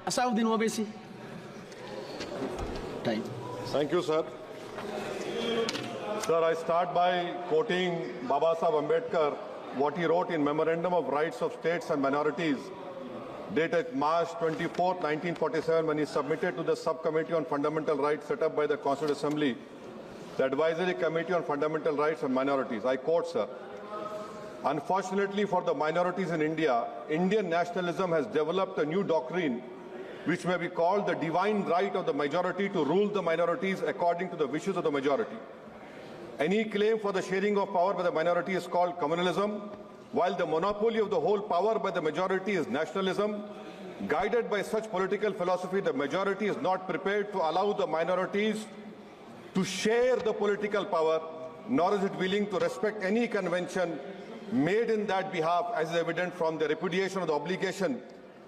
Asauddin Owaisi. Time. Thank you, sir. Sir, I start by quoting Baba Sahib Ambedkar, what he wrote in Memorandum of Rights of States and Minorities, dated March 24, 1947, when he submitted to the Subcommittee on Fundamental Rights set up by the Constituent Assembly, the Advisory Committee on Fundamental Rights and Minorities. I quote, sir, "Unfortunately for the minorities in India, Indian nationalism has developed a new doctrine which may be called the divine right of the majority to rule the minorities according to the wishes of the majority. Any claim for the sharing of power by the minority is called communalism, while the monopoly of the whole power by the majority is nationalism. Guided by such political philosophy, the majority is not prepared to allow the minorities to share the political power, nor is it willing to respect any convention made in that behalf, as is evident from the repudiation of the obligation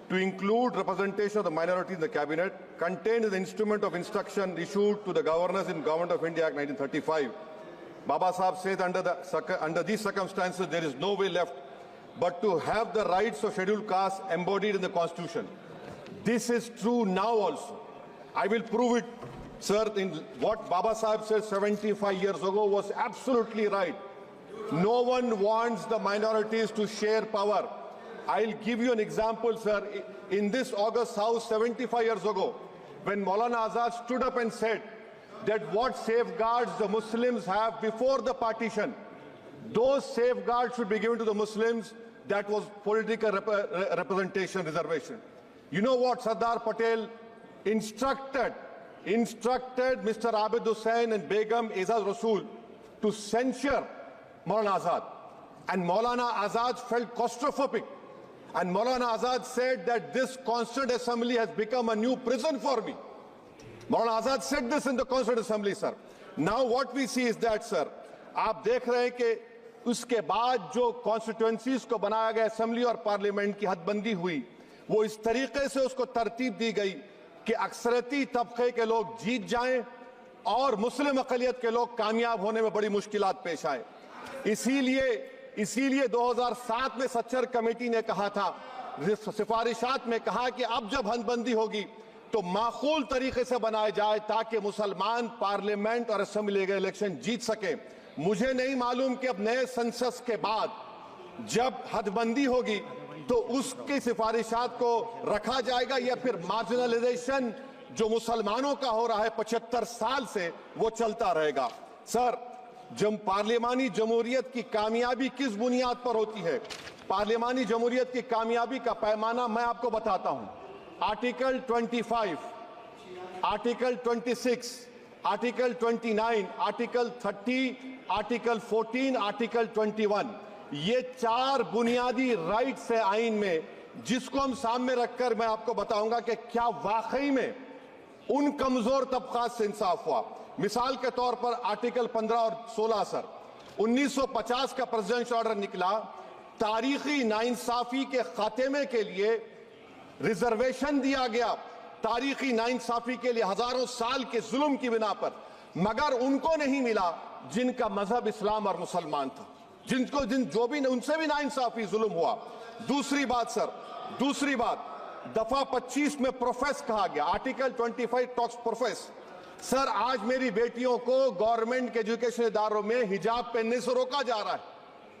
to include representation of the minority in the cabinet, contained in the instrument of instruction issued to the governors in Government of India Act 1935. Baba Sahib says under these circumstances, there is no way left but to have the rights of scheduled castes embodied in the Constitution. This is true now also. I will prove it, sir. In what Baba Sahib said 75 years ago was absolutely right. No one wants the minorities to share power. I'll give you an example, sir. In this August House 75 years ago, when Maulana Azad stood up and said that what safeguards the Muslims have before the partition, those safeguards should be given to the Muslims. That was political representation reservation. You know what Sardar Patel instructed Mr. Abid Hussain and Begum Ezaz Rasool to censure Maulana Azad. And Maulana Azad felt claustrophobic. And Maulana Azad said that this Constituent Assembly has become a new prison for me. Maulana Azad said this in the Constituent Assembly, sir. Now what we see is that, sir, आप देख रहे हैं कि उसके बाद जो constituencies को बनाया गया असेंबली और पार्लियामेंट की हदबंदी हुई, वो इस तरीके से उसको तरतीब दी गई कि अक्सरती तबके के लोग जीत जाएं और मुस्लिम अक़लियत के लोग कामयाब होने में बड़ी मुश्किलात पेश आए। इसीलिए 2007 में सच्चर कमेटी ने कहा था, सिफारिशात में कहा कि अब जब हदबंदी होगी तो माकूल तरीके से बनाया जाए ताकि मुसलमान पार्लियामेंट और असेंबली के इलेक्शन जीत सके। मुझे नहीं मालूम कि अब नए सेंसस के बाद जब हदबंदी होगी तो उसकी सिफारिशात को रखा जाएगा या फिर मार्जिनलाइजेशन जो मुसलमानों का हो रहा है 75 साल से वो चलता रहेगा। सर, जब पार्लियामानी जमहूरियत की कामयाबी किस बुनियाद पर होती है? पार्लियामानी जमहूरियत की कामयाबी का पैमाना मैं आपको बताता हूं। Article 25, article 26, article 29, article 30, article 14, article 21, ये 4 बुनियादी राइट्स है आइन में, जिसको हम सामने रखकर मैं आपको बताऊंगा कि क्या वाकई में उन कमजोर तबकात से इंसाफ हुआ। मिसाल के तौर पर आर्टिकल 15 और 16, सर, 1950 का प्रेसिडेंशियल ऑर्डर निकला, तारीखी नाइंसाफी के खात्मे के लिए रिजर्वेशन दिया गया, तारीखी नाइंसाफी के लिए हजारों साल के जुल्म की बिना पर, मगर उनको नहीं मिला जिनका मजहब इस्लाम और मुसलमान था, जो भी उनसे भी नाइंसाफी जुल्म हुआ। दूसरी बात, सर, दूसरी बात, दफा 25 में प्रोफेस कहा गया, आर्टिकल 25 टॉक्स प्रोफेस। सर, आज मेरी बेटियों को गवर्नमेंट के एजुकेशन इदारों में हिजाब पहनने से रोका जा रहा है,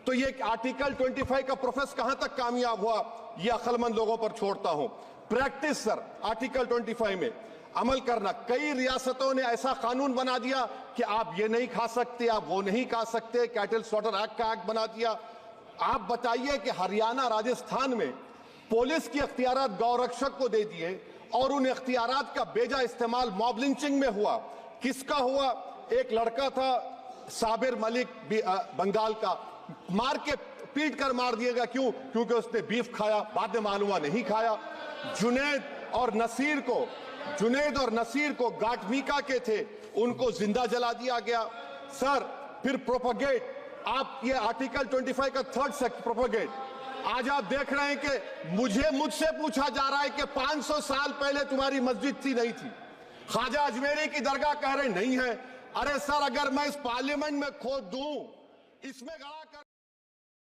तो ये आर्टिकल 25 का प्रोफेस कहां तक कामयाब हुआ, ये अक्लमंद लोगों पर छोड़ता हूं। प्रैक्टिस, सर, आर्टिकल 25 में अमल करना। कई रियासतों ने ऐसा कानून बना दिया कि आप ये नहीं खा सकते, आप वो नहीं खा सकते, कैटल स्लॉटर एक्ट का एक्ट बना दिया। आप बताइए कि हरियाणा, राजस्थान में पुलिस की अख्तियारात गौरक्षक को दे दिए और उन अख्तियारात का बेजा इस्तेमाल मॉब लिंचिंग में हुआ। किसका हुआ? एक लड़का था साबिर मलिक बंगाल का, मार के पीट कर मार दिएगा। क्यों? क्योंकि उसने बीफ खाया, बाद में मालूम हुआ नहीं खाया। जुनैद और नसीर को गाटमीका के थे, उनको जिंदा जला दिया गया। सर, फिर प्रोपगेट, आप ये आर्टिकल 25 का 3rd सेक्शन प्रोपगेट, आज आप देख रहे हैं कि मुझसे पूछा जा रहा है कि 500 साल पहले तुम्हारी मस्जिद थी, नहीं थी। ख्वाजा अजमेरी की दरगाह कह रहे नहीं है। अरे सर, अगर मैं इस पार्लियामेंट में खोद दूं, इसमें गड़ा कर